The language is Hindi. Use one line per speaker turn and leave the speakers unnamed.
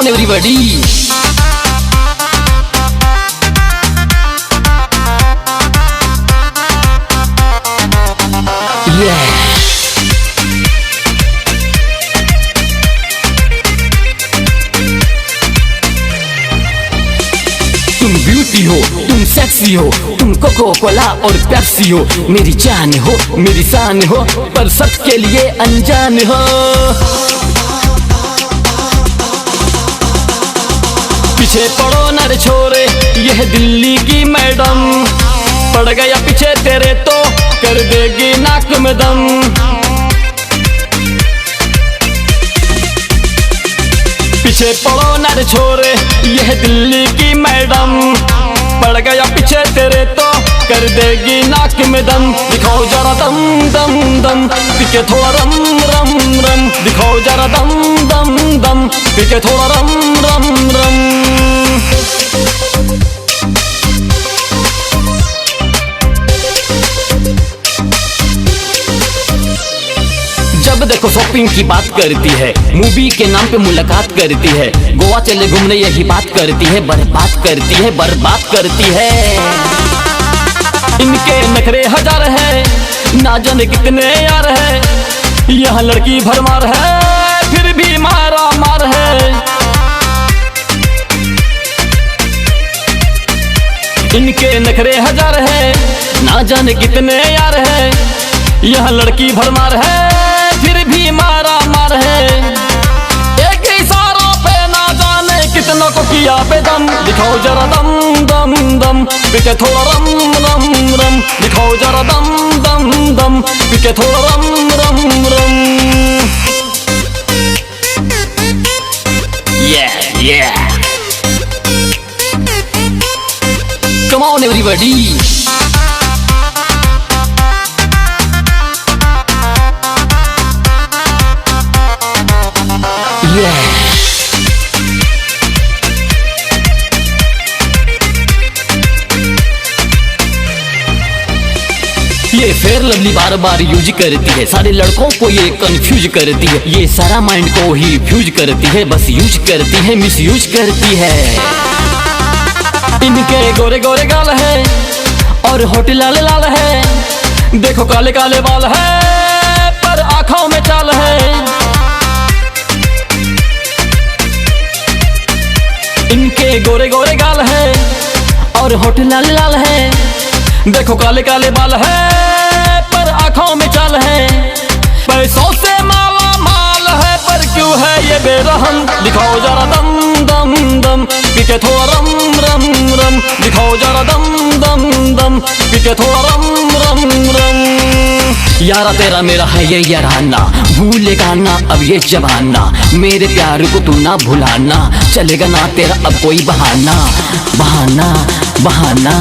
on everybody. Yeah. तुम ब्यूटी हो, तुम सेक्सी हो, तुम कोको कोला और पेप्सी हो। मेरी जान हो, मेरी शान हो, पर सबके लिए अनजान हो। पीछे पड़ो न रे छोरे, यह दिल्ली की मैडम। पड़ गया पीछे तेरे तो कर देगी नाक में दम। पीछे पड़ो न रे छोरे, यह दिल्ली की मैडम। पड़ गया पीछे तेरे तो कर देगी नाक में दम। दिखाओ जरा दम दम दम, पीछे थोड़ा रम रम रम। दिखाओ जरा दम दम दम, पीछे थोड़ा रम रम रम। जब देखो शॉपिंग की बात करती है, मूवी के नाम पे मुलाकात करती है। गोवा चले घूमने यही बात करती है, बर्बाद करती है, बर्बाद करती है। इनके नखरे हजार है, ना जाने कितने यार है। यहाँ लड़की भरमार है, फिर भी मारा मार है। इनके नखरे हजार है, ना जाने कितने यार है। यहाँ लड़की भरमार है, फिर भी मारा मार है। एक इशारों पे ना जाने कितना को किया बेदम। दिखाओ जरा दम दम दम, पीछे थोड़ा रम रम रम। दिखाओ जरा दम दम दम, पीछे थोड़ा रम रम रम। Yeah, yeah. Come on everybody. Yeah. ये फेयर लवली बार बार यूज करती है, सारे लड़कों को ये कंफ्यूज करती है। ये सारा माइंड को ही फ्यूज करती है, बस यूज करती है, मिस यूज करती है। इनके गोरे गोरे गाल है और होठ लाल लाल है। देखो काले काले बाल है, पर आंखों में चाल है। इनके गोरे गोरे गाल है और होठ लाल लाल है। देखो काले काले बाल है, पर आंखों में चाल है। पैसों से माला माल है, पर क्यों है ये बेरहम। दिखाओ जरा दम दम दम, पीछे थोड़ा रम रम रम। दिखाओ जरा दम दम दम, पीछे थोड़ा रम रम रम। यारा तेरा मेरा है ये याराना, भूलेगा ना अब ये जमाना। मेरे प्यार को तू ना भुलाना, चलेगा ना तेरा अब कोई बहाना। बहाना बहाना।